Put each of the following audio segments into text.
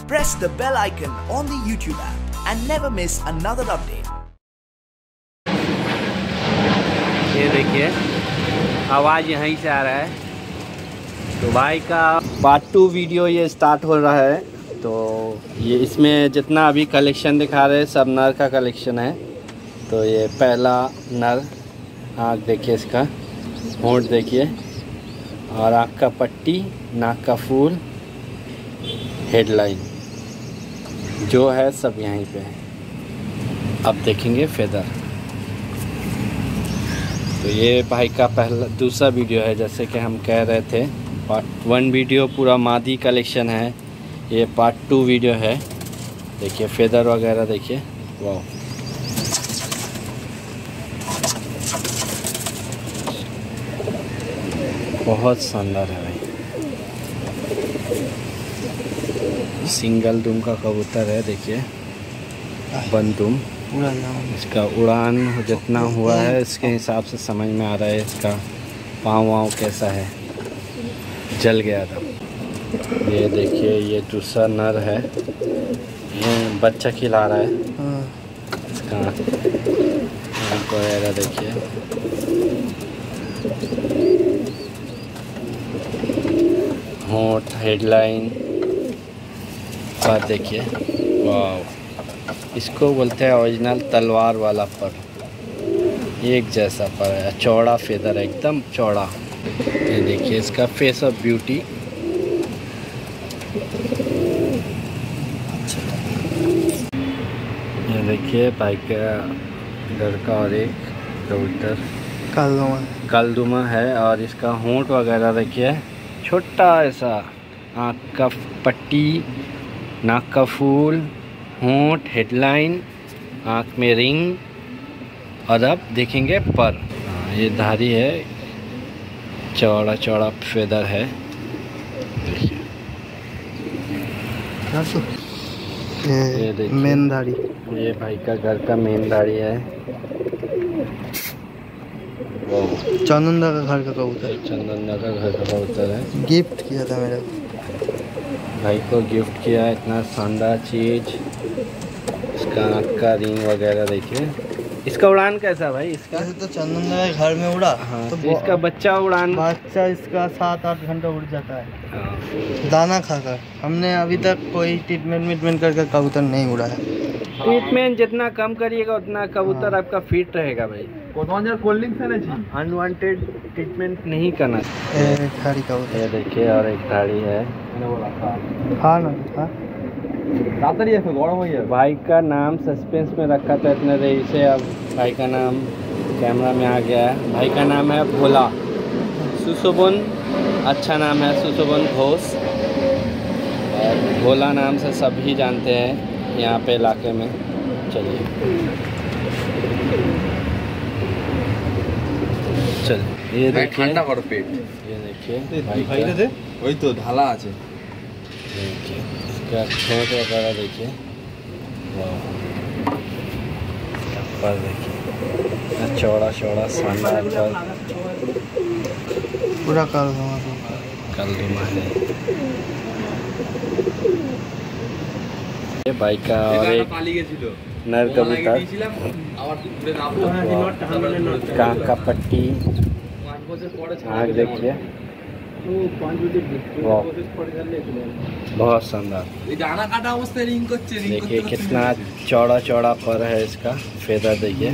Press the bell icon on the YouTube app and never miss another update. ये देखिए आवाज़ यहीं से आ रहा है। तो भाई का पार्ट 2 वीडियो ये स्टार्ट हो रहा है। तो ये इसमें जितना अभी कलेक्शन दिखा रहे हैं सब नर का कलेक्शन है। तो ये पहला नर, आँख देखिए इसका, होंठ देखिए, और आँख का पट्टी, नाक का फूल, हेडलाइन जो है सब यहीं पे है। अब देखेंगे फेदर। तो ये भाई का दूसरा वीडियो है, जैसे कि हम कह रहे थे। पार्ट 1 वीडियो पूरा मादी कलेक्शन है, ये पार्ट 2 वीडियो है। देखिए फेदर वगैरह देखिए, वाह बहुत शानदार है भाई। सिंगल दुम का कबूतर है, देखिए बंद दुम। इसका उड़ान जितना हुआ है इसके हिसाब से समझ में आ रहा है इसका पाँव वाँव कैसा है, जल गया था। ये देखिए ये दूसरा नर है, ये बच्चा खिला रहा है। इसका आँख वगैरह देखिए, होंठ, हेडलाइन, पर देखिए वाह। इसको बोलते हैं ओरिजिनल तलवार वाला पर, एक जैसा पर है, चौड़ा फेदर है, एकदम चौड़ा। ये देखिए इसका फेस ऑफ ब्यूटी। ये देखिए भाई का लड़का और एक कबूतर कालदुमा है, और इसका होंठ वगैरह देखिए छोटा ऐसा, आँख का पट्टी, नाक का फूल, होंठ, हेडलाइन, आँख में रिंग, और अब देखेंगे पर। ये धारी है, चौड़ा चौड़ा फेदर है। ये देखिए मेन धारी, ये भाई का घर का मेन धारी है। चंदनदा का घर का कबूतर, चंदनदा का घर का कबूतर है। गिफ्ट किया था मेरा भाई को, गिफ्ट किया इतना शानदार चीज़। इसका आँख का रिंग वगैरह देखिए। इसका उड़ान कैसा भाई? इसका तो चंदनदा के घर में उड़ा। हाँ, तो इसका बच्चा इसका 7-8 घंटा उड़ जाता है। हाँ। दाना खाकर। हमने अभी तक कोई ट्रीटमेंट करके कबूतर नहीं उड़ा है। ट्रीटमेंट जितना कम करिएगा उतना कबूतर आपका फिट रहेगा भाई। अनवांटेड ट्रीटमेंट नहीं करना। धारी कबूतर ये देखिए, और एक धाड़ी है। हाँ ना, हाँ भाई का नाम सस्पेंस में रखा था इतने देर से, अब भाई का नाम कैमरा में आ गया है। भाई का नाम है भोला सुशोभन, अच्छा नाम है सुशोभन घोष, और भोला नाम से सभी जानते हैं यहाँ पे इलाके में। चलिए ये देखिए, ये देखिए वही तो ढाला আছে। देखिए इसका ठोंठ वगैरह देखिए, पर देखिए चौड़ा चौड़ा शानदार पर, पूरा कालदुमा है। ये भाई का और एक नर कबूतर, कान का पट्टी, आँख देखिए, बहुत शानदार। देखिए कितना चौड़ा चौड़ा पर है इसका, फेदर देखिए।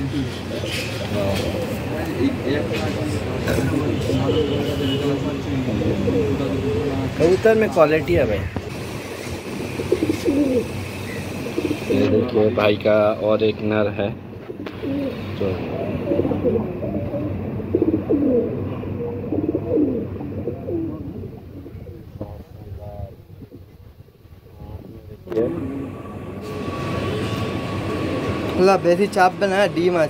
कबूतर में क्वालिटी है भाई। ये देखिए भाई का और एक नर है। तो बेसी चाप बना डी में है।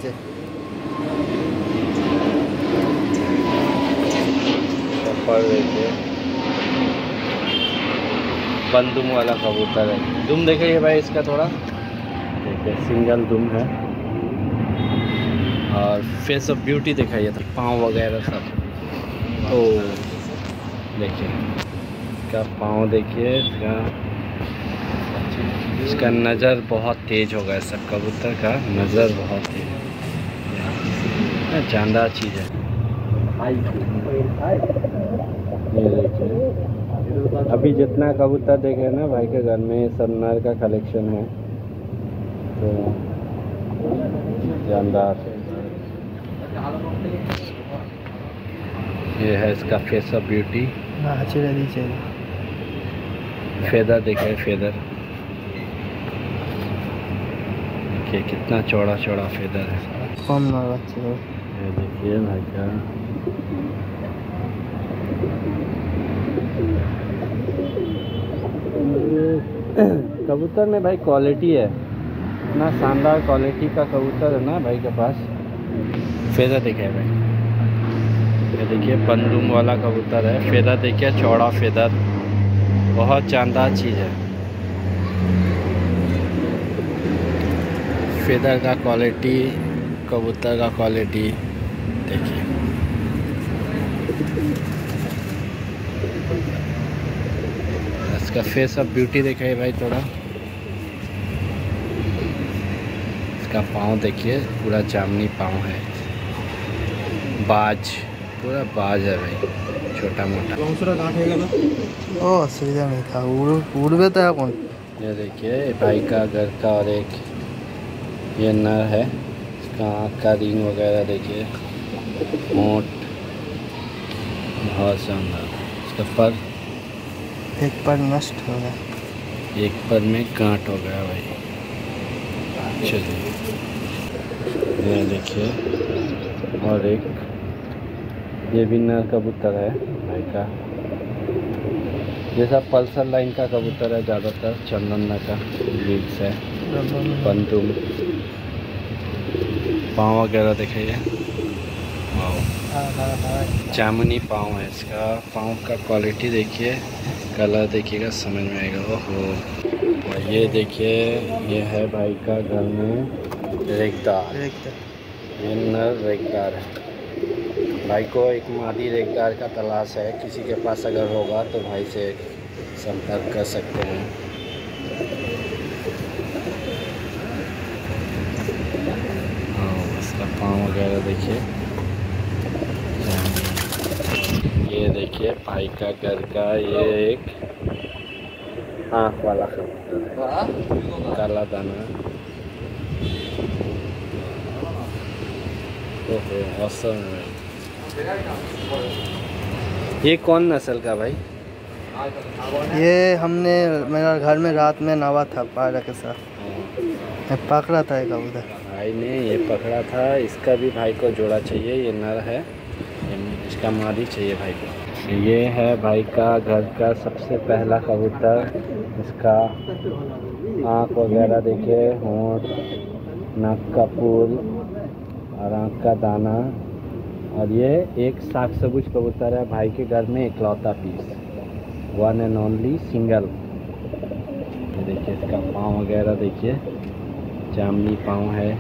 देखिए बंदुम वाला कबूतर है। दुम देखिए भाई इसका, थोड़ा देखिए सिंगल दुम है, और फेस ऑफ ब्यूटी दिखाइए था, पाँव वगैरह सब। तो देखिए इसका पाँव देखिए इसका, इसका नज़र बहुत तेज़ होगा, ऐसा कबूतर का नज़र बहुत तेज है, जानदार चीज़ है। ये देखिए, अभी जितना कबूतर देखे ना भाई के घर में सब नर का कलेक्शन है, तो जानदार। ये है इसका फेस ऑफ ब्यूटी। फेदर देखे, फेदर देखिए कितना चौड़ा चौड़ा फेदर है। ये देखिए भाई का कबूतर में भाई क्वालिटी है, इतना शानदार क्वालिटी का कबूतर है ना भाई के पास। फेदर देखे भाई, ये देखिए पंदूम वाला कबूतर है। फेदर देखिए, चौड़ा फेदर, बहुत शानदार चीज़ है। फेदर का क्वालिटी, कबूतर का क्वालिटी देखिए। इसका फेस ऑफ ब्यूटी देखिए भाई थोड़ा। इसका पाँव देखिए, पूरा जामनी पाँव है, बाज, पूरा बाज है भाई, छोटा मोटा। ओ असुविधा नहीं था, उड़वे तो कौन। ये देखिए भाई का घर का, और एक ये नर है, इसका आँख का रिंग वगैरह देखिए, होंठ बहुत शानदार। इसका पर, एक पर नष्ट हो गया, एक पर में गांठ हो गया भाई। चलिए ये देखिए, और एक ये भी नर कबूतर है भाई का। ये सब पल्सर लाइन का कबूतर है ज़्यादातर, चंदन का ब्रीड्स है। पंतुम, पाँव वगैरह देखिए, जामुनी पाँव है इसका। पाँव का क्वालिटी देखिए, कलर देखिएगा समझ में आएगा। ओहो, और ये देखिए, ये है भाई का घर में रेगदार। ये नर रेगदार है। भाई को एक मादी रेगदार का तलाश है, किसी के पास अगर होगा तो भाई से संपर्क कर सकते हैं। इसका पाँव वगैरह देखिए। ये देखिए भाई का घर का, ये एक आँख वाला कबूतर है, काला दाना। ओहो, औसम है। ये कौन नस्ल का भाई? ये हमने मेरा घर में रात में नवा था पायरा के साथ, मैं पकड़ा था एक कबूतर। भाई ने ये पकड़ा था, इसका भी भाई को जोड़ा चाहिए। ये नर है, इसका मादी चाहिए भाई को। ये है भाई का घर का सबसे पहला कबूतर। इसका आँख वगैरह देखिए, होंठ, नाक का फूल और आँख का दाना। और ये एक साग सबूज कबूतर है भाई के घर में, इकलौता piece, one and only single. ये देखिए इसका पाँव वगैरह देखिए, जामनी पाँव है।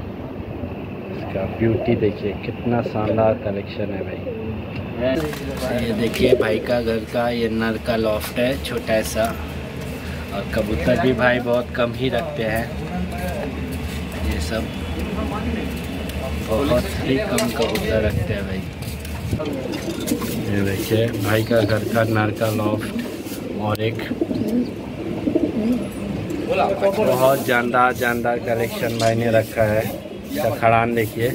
इसका ब्यूटी देखिए, कितना शानदार कलेक्शन है भाई। ये देखिए भाई का घर का, ये नर का लॉफ्ट है छोटा सा। और कबूतर भी भाई बहुत कम ही रखते हैं, ये सब बहुत ही कम कबूतर रखते हैं भाई। ये देखिए भाई का घर का नर का लॉफ्ट, और एक बहुत जानदार कलेक्शन भाई ने रखा है। इसका खड़ान देखिए,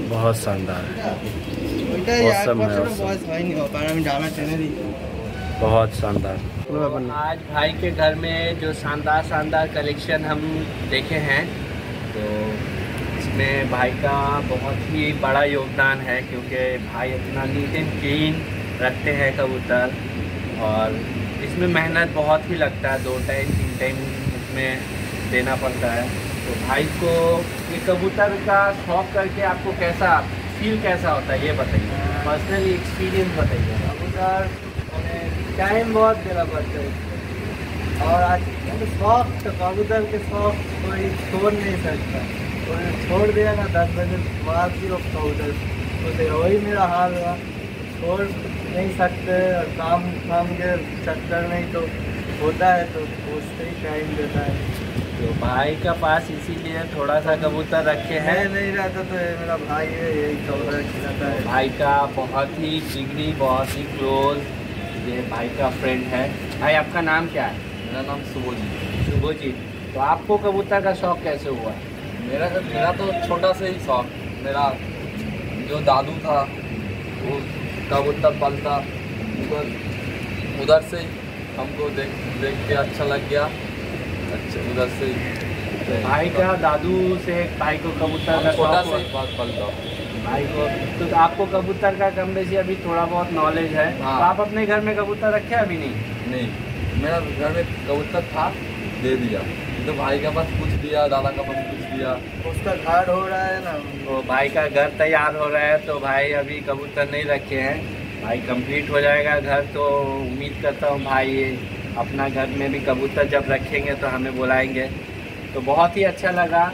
बहुत शानदार है, बहुत शानदार। आज भाई के घर में जो शानदार कलेक्शन हम देखे हैं, तो इसमें भाई का बहुत ही बड़ा योगदान है, क्योंकि भाई अपना नीट एंड क्लीन रखते हैं कबूतर, और इसमें मेहनत बहुत ही लगता है, 2 टाइम 3 टाइम इसमें देना पड़ता है। तो भाई को ये कबूतर का शौक करके आपको कैसा फील कैसा होता है, ये बताइए, पर्सनली एक्सपीरियंस बताइए। कबूतर टाइम बहुत देना पड़ता है, और आज शौक तो कबूतर के शौक कोई छोड़ नहीं सकता। कोई छोड़ दिया ना 10 बजे बाद भी वो कबूतर होते, वही मेरा हाल हुआ। छोड़ नहीं सकते, और काम के चक्कर में ही तो होता है तो उससे ही टाइम देता है। तो भाई का पास इसीलिए थोड़ा सा कबूतर रखे हैं। मैं नहीं रहता तो ये मेरा भाई है, यही कबूतर खिलाता है। भाई का बहुत ही जिगरी, बहुत ही क्लोज ये भाई का फ्रेंड है। भाई आपका नाम क्या है? मेरा नाम सुबोजी। शुभजीत। तो आपको कबूतर का शौक कैसे हुआ? मेरा तो छोटा से ही शौक, मेरा जो दादू था वो कबूतर पालता, उधर से ही हमको देख के अच्छा लग गया। अच्छा उधर से तो भाई का दादू से भाई को कबूतर का छोटा शौक से हुआ? ही पालता हूँ। भाई को तो आपको कबूतर का कम बेशी अभी थोड़ा बहुत नॉलेज है। हाँ। तो आप अपने घर में कबूतर रखे अभी नहीं? नहीं, मेरा घर में कबूतर था, दे दिया। तो भाई का पास पूछ दिया, दादा का पास पूछ दिया। उसका घर हो रहा है ना। तो भाई का घर तैयार हो रहा है, तो भाई अभी कबूतर नहीं रखे हैं। भाई कंप्लीट हो जाएगा घर तो उम्मीद करता हूँ भाई अपना घर में भी कबूतर जब रखेंगे तो हमें बुलाएंगे। तो बहुत ही अच्छा लगा।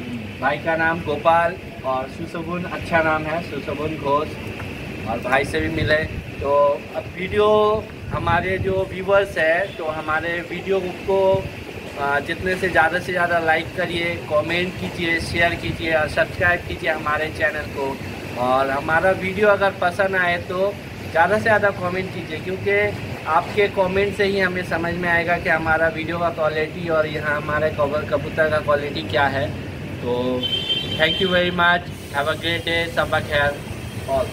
भाई का नाम गोपाल और सुशोभन अच्छा नाम है, सुशोभन घोष। और भाई से भी मिले। तो अब वीडियो हमारे जो व्यूवर्स है तो हमारे वीडियो को जितने से ज़्यादा लाइक करिए, कमेंट कीजिए, शेयर कीजिए और सब्सक्राइब कीजिए हमारे चैनल को। और हमारा वीडियो अगर पसंद आए तो ज़्यादा से ज़्यादा कमेंट कीजिए, क्योंकि आपके कमेंट से ही हमें समझ में आएगा कि हमारा वीडियो का क्वालिटी और यहाँ हमारे कबूतर का क्वालिटी क्या है। तो thank you very much, have a great day, सबा खैर ऑल।